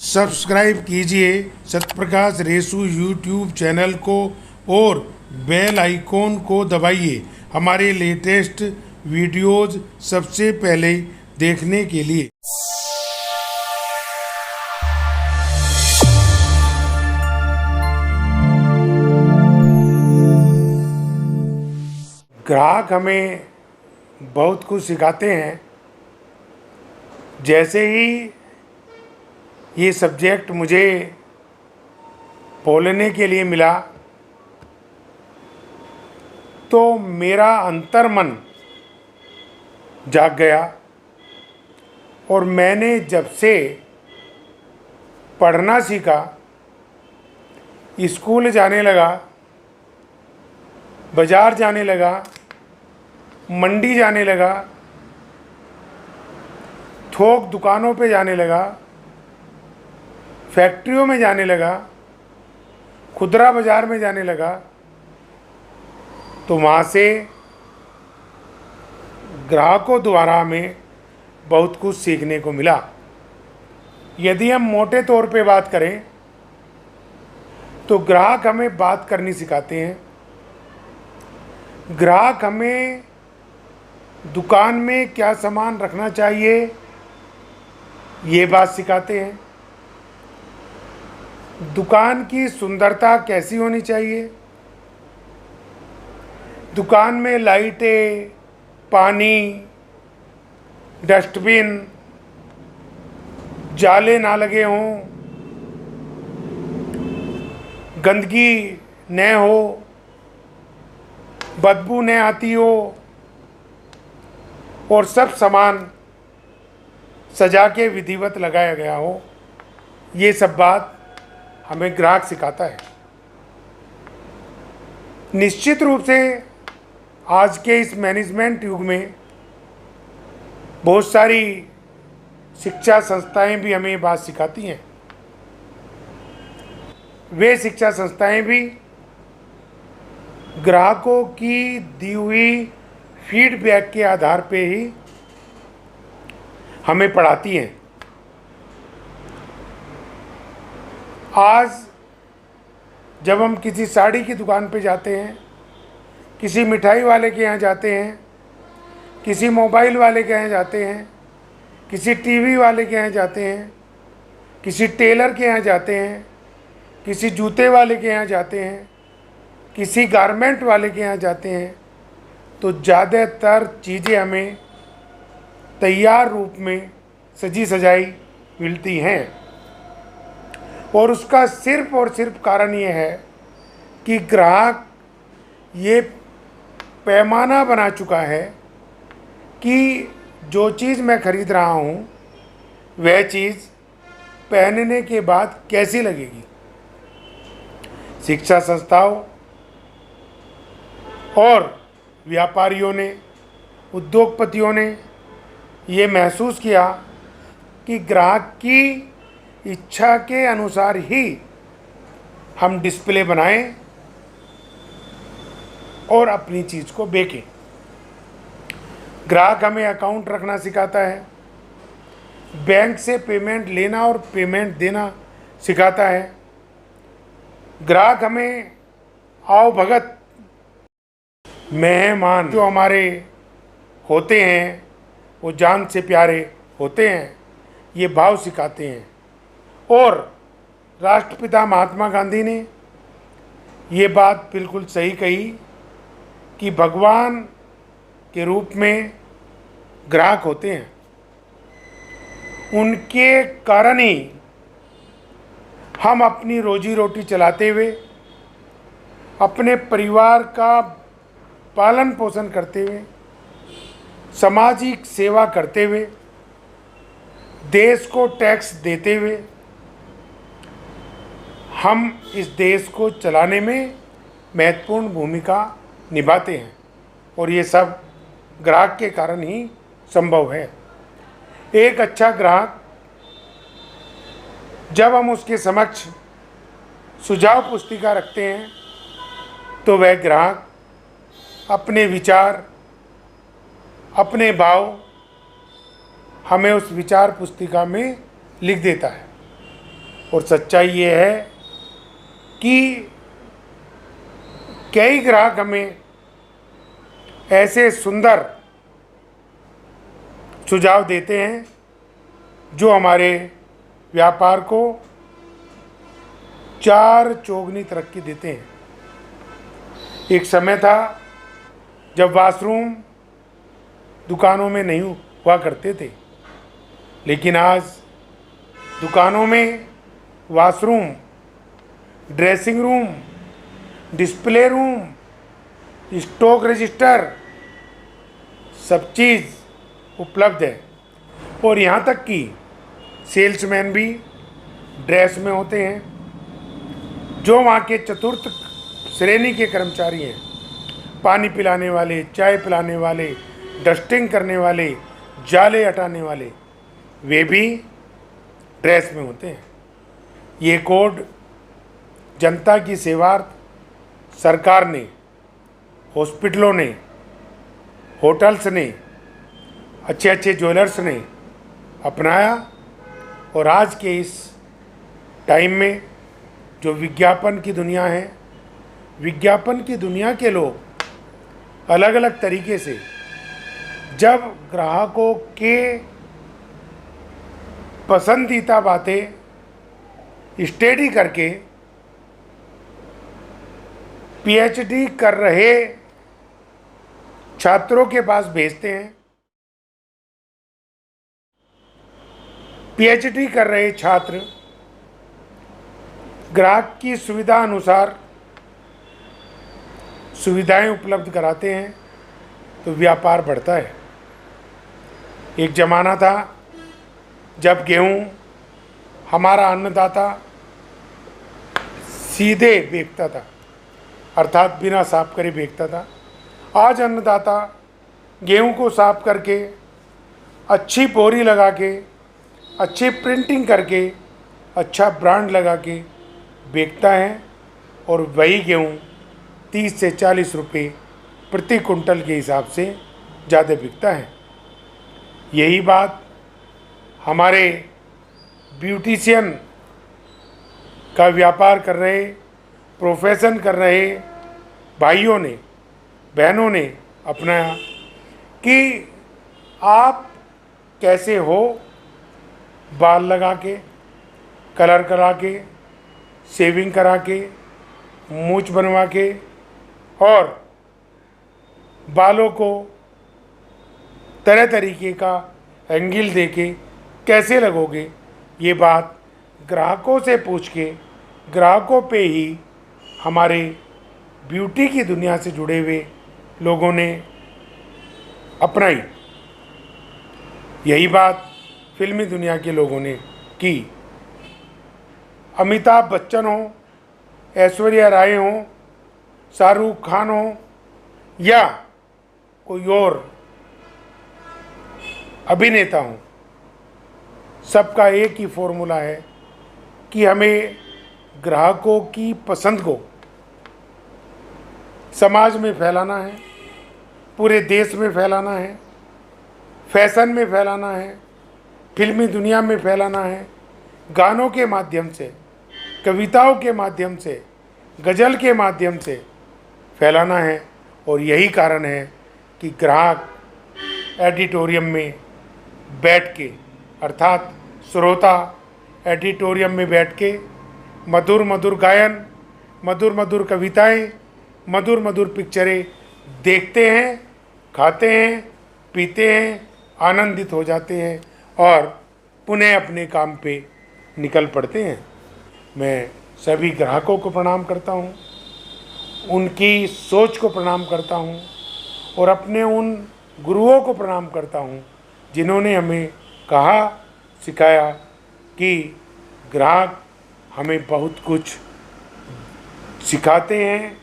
Subscribe कीजिए सत्यप्रकाश रेसू YouTube channel को और बेल आइकॉन को दबाइए हमारे लेटेस्ट वीडियोज़ सबसे पहले देखने के लिए। ग्राहक हमें बहुत कुछ सिखाते हैं। जैसे ही ये सब्जेक्ट मुझे बोलने के लिए मिला तो मेरा अंतर्मन जाग गया और मैंने जब से पढ़ना सीखा, स्कूल जाने लगा, बाज़ार जाने लगा, मंडी जाने लगा, थोक दुकानों पे जाने लगा, फैक्ट्रियों में जाने लगा, खुदरा बाज़ार में जाने लगा, तो वहाँ से ग्राहकों द्वारा हमें बहुत कुछ सीखने को मिला। यदि हम मोटे तौर पे बात करें तो ग्राहक हमें बात करनी सिखाते हैं। ग्राहक हमें दुकान में क्या सामान रखना चाहिए ये बात सिखाते हैं। दुकान की सुंदरता कैसी होनी चाहिए, दुकान में लाइटें, पानी, डस्टबिन, जाले ना लगे हों, गंदगी न हो, बदबू न आती हो और सब सामान सजा के विधिवत लगाया गया हो। ये सब बात हमें ग्राहक सिखाता है। निश्चित रूप से आज के इस मैनेजमेंट युग में बहुत सारी शिक्षा संस्थाएं भी हमें बात सिखाती हैं। वे शिक्षा संस्थाएं भी ग्राहकों की दी हुई फीडबैक के आधार पे ही हमें पढ़ाती हैं। आज जब हम किसी साड़ी की दुकान पे जाते हैं, किसी मिठाई वाले के यहाँ जाते हैं, किसी मोबाइल वाले के यहाँ जाते हैं, किसी टीवी वाले के यहाँ जाते हैं, किसी टेलर के यहाँ जाते हैं, किसी जूते वाले के यहाँ जाते हैं, किसी गारमेंट वाले के यहाँ जाते हैं, तो ज़्यादातर चीज़ें हमें तैयार रूप में सजी सजाई मिलती हैं। और उसका सिर्फ और सिर्फ कारण ये है कि ग्राहक ये पैमाना बना चुका है कि जो चीज़ मैं ख़रीद रहा हूँ वह चीज़ पहनने के बाद कैसी लगेगी। शिक्षा संस्थाओं और व्यापारियों ने, उद्योगपतियों ने ये महसूस किया कि ग्राहक की इच्छा के अनुसार ही हम डिस्प्ले बनाएं और अपनी चीज़ को बेचें। ग्राहक हमें अकाउंट रखना सिखाता है, बैंक से पेमेंट लेना और पेमेंट देना सिखाता है। ग्राहक हमें आओ भगत, मेहमान जो हमारे होते हैं वो जान से प्यारे होते हैं, ये भाव सिखाते हैं। और राष्ट्रपिता महात्मा गांधी ने ये बात बिल्कुल सही कही कि भगवान के रूप में ग्राहक होते हैं। उनके कारण ही हम अपनी रोजी रोटी चलाते हुए, अपने परिवार का पालन पोषण करते हुए, सामाजिक सेवा करते हुए, देश को टैक्स देते हुए हम इस देश को चलाने में महत्वपूर्ण भूमिका निभाते हैं। और ये सब ग्राहक के कारण ही संभव है। एक अच्छा ग्राहक जब हम उसके समक्ष सुझाव पुस्तिका रखते हैं तो वह ग्राहक अपने विचार, अपने भाव हमें उस विचार पुस्तिका में लिख देता है। और सच्चाई ये है कि कई ग्राहक हमें ऐसे सुंदर सुझाव देते हैं जो हमारे व्यापार को चार चौगुनी तरक्की देते हैं। एक समय था जब वॉशरूम दुकानों में नहीं हुआ करते थे, लेकिन आज दुकानों में washroom, dressing room, display room, stock register सब चीज़ उपलब्ध है। और यहाँ तक कि सेल्समैन भी ड्रेस में होते हैं। जो वहाँ के चतुर्थ श्रेणी के कर्मचारी हैं, पानी पिलाने वाले, चाय पिलाने वाले, डस्टिंग करने वाले, जाले हटाने वाले, वे भी ड्रेस में होते हैं। ये कोड जनता की सेवार्थ सरकार ने, हॉस्पिटलों ने, होटल्स ने, अच्छे अच्छे ज्वेलर्स ने अपनाया। और आज के इस टाइम में जो विज्ञापन की दुनिया है, विज्ञापन की दुनिया के लोग अलग अलग तरीके से जब ग्राहकों के पसंदीदा बातें स्टडी करके पीएचडी कर रहे छात्रों के पास भेजते हैं, पीएचडी कर रहे छात्र ग्राहक की सुविधा अनुसार सुविधाएं उपलब्ध कराते हैं, तो व्यापार बढ़ता है। एक ज़माना था जब गेहूं हमारा अन्नदाता सीधे बेचता था, अर्थात बिना साफ करे बेचता था। आज अन्नदाता गेहूं को साफ करके, अच्छी बोरी लगा के, अच्छी प्रिंटिंग करके, अच्छा ब्रांड लगा के बेचता है और वही गेहूं 30 से 40 रुपये प्रति कुंटल के हिसाब से ज़्यादा बिकता है। यही बात हमारे ब्यूटिशियन का व्यापार कर रहे, प्रोफेशन कर रहे भाइयों ने, बहनों ने अपनाया कि आप कैसे हो, बाल लगा के, कलर करा के, शेविंग करा के, मूंछ बनवा के और बालों को तरह तरीके का एंगल दे के कैसे लगोगे, ये बात ग्राहकों से पूछ के, ग्राहकों पे ही हमारे ब्यूटी की दुनिया से जुड़े हुए लोगों ने अपनाई। यही बात फिल्मी दुनिया के लोगों ने की। अमिताभ बच्चन हो, ऐश्वर्या राय हो, शाहरुख खान हो या कोई और अभिनेता हो, सबका एक ही फॉर्मूला है कि हमें ग्राहकों की पसंद को समाज में फैलाना है, पूरे देश में फैलाना है, फैशन में फैलाना है, फिल्मी दुनिया में फैलाना है, गानों के माध्यम से, कविताओं के माध्यम से, गज़ल के माध्यम से फैलाना है। और यही कारण है कि ग्राहक एडिटोरियम में बैठ के, अर्थात श्रोता एडिटोरियम में बैठ के मधुर मधुर गायन, मधुर मधुर कविताएं, मधुर मधुर पिक्चरें देखते हैं, खाते हैं, पीते हैं, आनंदित हो जाते हैं और पुनः अपने काम पे निकल पड़ते हैं। मैं सभी ग्राहकों को प्रणाम करता हूँ, उनकी सोच को प्रणाम करता हूँ और अपने उन गुरुओं को प्रणाम करता हूँ जिन्होंने हमें कहा, सिखाया कि ग्राहक हमें बहुत कुछ सिखाते हैं,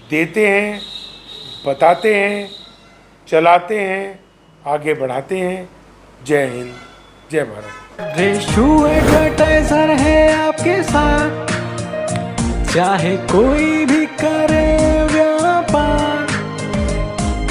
देते हैं, बताते हैं, चलाते हैं, आगे बढ़ाते हैं। जय हिंद, जय भारत। रेशु एडवर्टाइजर है आपके साथ, चाहे कोई भी करे व्यापार,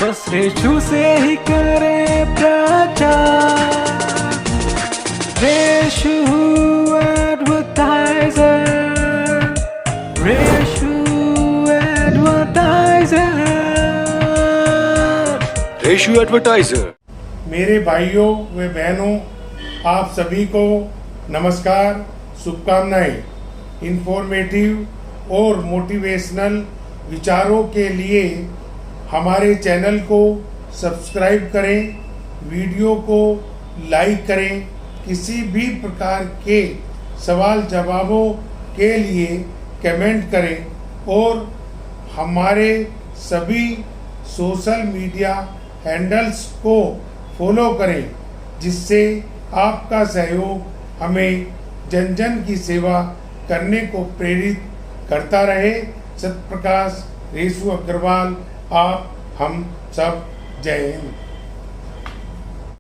बस रेशु से ही करे प्रचार। रेशु एडवर्टाइजर। रेशु एडवर्टाइजर। मेरे भाइयों व बहनों, आप सभी को नमस्कार, शुभकामनाएं। इंफॉर्मेटिव और मोटिवेशनल विचारों के लिए हमारे चैनल को सब्सक्राइब करें, वीडियो को लाइक करें। किसी भी प्रकार के सवाल जवाबों के लिए कमेंट करें और हमारे सभी सोशल मीडिया हैंडल्स को फॉलो करें, जिससे आपका सहयोग हमें जन जन की सेवा करने को प्रेरित करता रहे। सत्यप्रकाश रेशु अग्रवाल, आप हम सब, जय हिंद।